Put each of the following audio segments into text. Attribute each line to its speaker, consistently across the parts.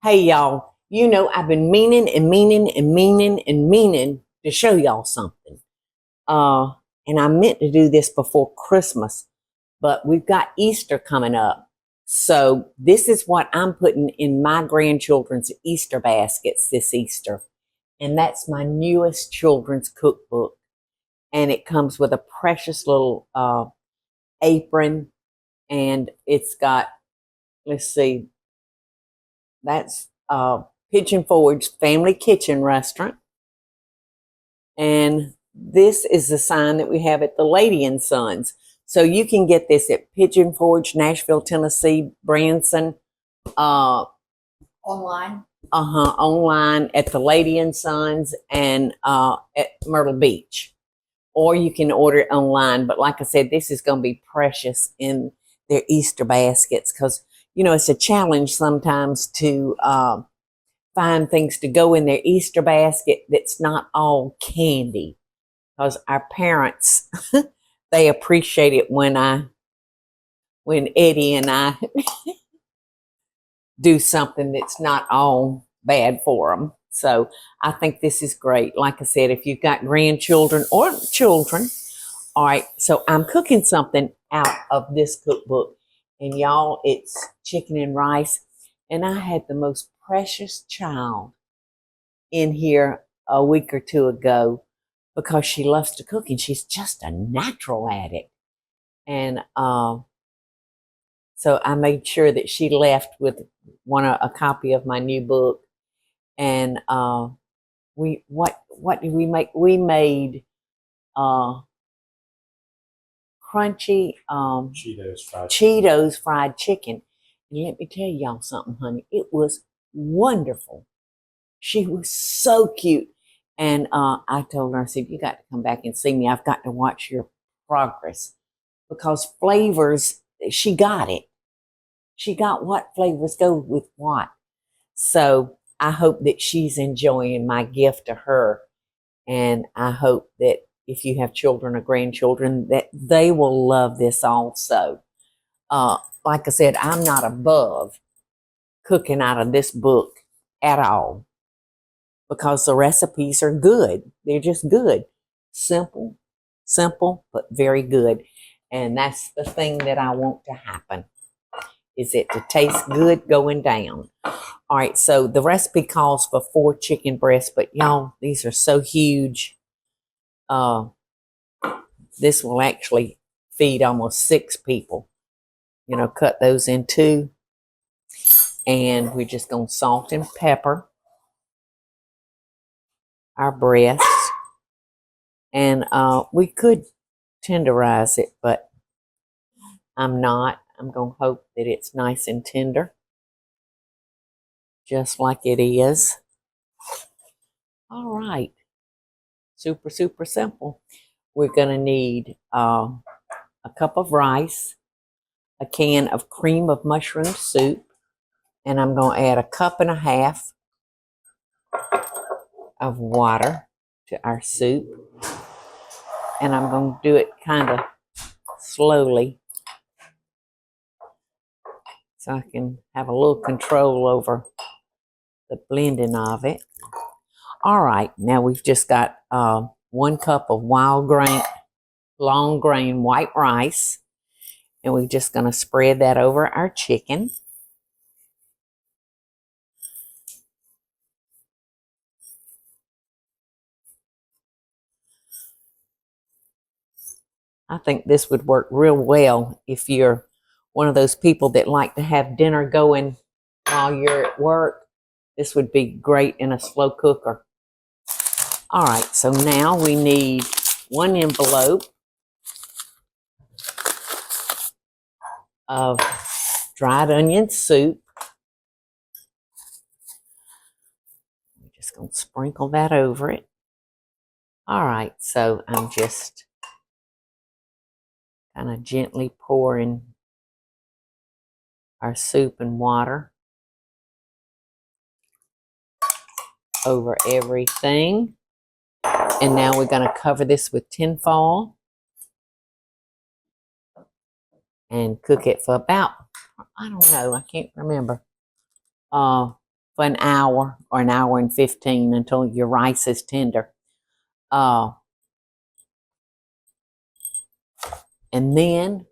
Speaker 1: Hey y'all, you know I've been meaning to show y'all something. Uh, and I meant to do this before Christmas, but we've got Easter coming up. So this is what I'm putting in my grandchildren's Easter baskets this Easter. And that's my newest children's cookbook. And it comes with a precious little apron, and it's got, let's see, that's Pigeon Forge Family Kitchen Restaurant. And this is the sign that we have at the Lady and Sons. So you can get this at Pigeon Forge, Nashville, Tennessee, Branson,
Speaker 2: Online.
Speaker 1: Online at the Lady and Sons and at Myrtle Beach. Or you can order it online. But like I said, this is going to be precious in their Easter baskets because, you know, it's a challenge sometimes to find things to go in their Easter basket that's not all candy. Because our parents, they appreciate it when Eddie and I do something that's not all bad for them. So I think this is great. Like I said, if you've got grandchildren or children, all right. So I'm cooking something out of this cookbook, and y'all, it's chicken and rice. And I had the most precious child in here a week or two ago because she loves to cook and she's just a natural at it. And so I made sure that she left with a copy of my new book. And what did we make? We made crunchy Cheetos fried chicken. And let me tell y'all something, honey. It was wonderful. She was so cute. And I told her, I said, you got to come back and see me. I've got to watch your progress. Because flavors, she got it. She got what flavors go with what. So I hope that she's enjoying my gift to her. And I hope that if you have children or grandchildren, that they will love this also. Like I said, I'm not above cooking out of this book at all because the recipes are good. They're just good. Simple, but very good. And that's the thing that I want to happen, is it to taste good going down. All right, so the recipe calls for 4 chicken breasts, but y'all, these are so huge. This will actually feed almost 6 people. You know, cut those in 2. And we're just going to salt and pepper our breast. And we could tenderize it, but I'm not. I'm going to hope that it's nice and tender, just like it is. All right. Super simple. We're going to need a cup of rice, a can of cream of mushroom soup, and I'm going to add a cup and a half of water to our soup. And I'm going to do it kind of slowly so I can have a little control over the blending of it. All right, now we've just got 1 cup of long grain white rice, and we're just going to spread that over our chicken. I think this would work real well if you're one of those people that like to have dinner going while you're at work. This would be great in a slow cooker. All right, so now we need 1 envelope of dried onion soup. I'm just going to sprinkle that over it. All right, so I'm just kind of gently pouring our soup and water over everything. And now we're going to cover this with tin foil and cook it for about, I don't know, I can't remember, for an hour or an hour and 15 until your rice is tender. And then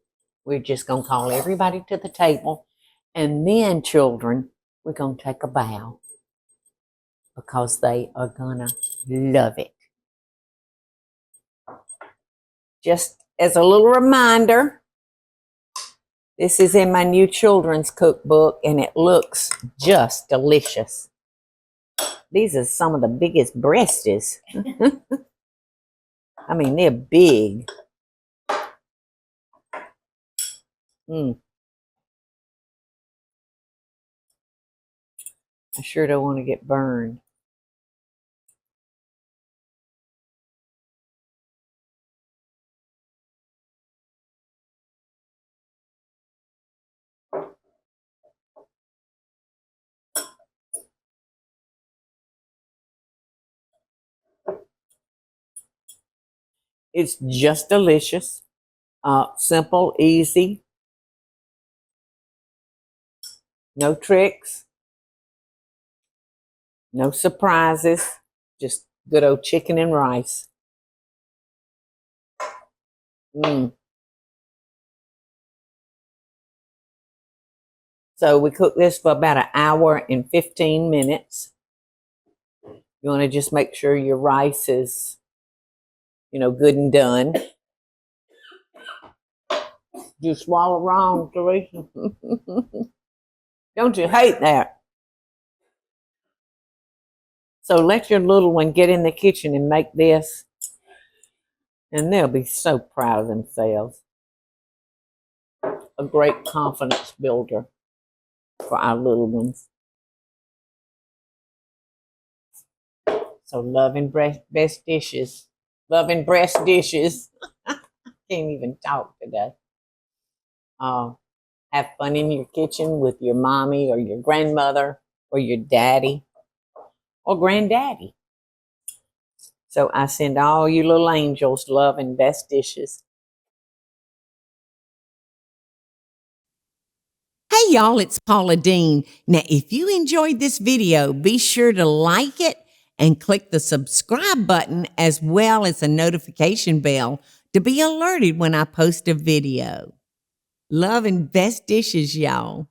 Speaker 1: we're just going to call everybody to the table. And then, children, we're going to take a bow because they are going to love it. Just as a little reminder, this is in my new children's cookbook, and it looks just delicious. These are some of the biggest breasties. I mean, they're big. I sure don't want to get burned. It's just delicious. Simple, easy. No tricks. No surprises. Just good old chicken and rice. So we cook this for about an hour and 15 minutes. You want to just make sure your rice is, good and done. You swallow wrong, Teresa. Don't you hate that? So let your little one get in the kitchen and make this, and they'll be so proud of themselves. A great confidence builder for our little ones. So loving best dishes. Loving breast dishes. Can't even talk today. Have fun in your kitchen with your mommy or your grandmother or your daddy or granddaddy. So I send all you little angels love and best dishes.
Speaker 2: Hey y'all, it's Paula Deen. Now, if you enjoyed this video, be sure to like it and click the subscribe button as well as the notification bell to be alerted when I post a video. Love and best dishes, y'all.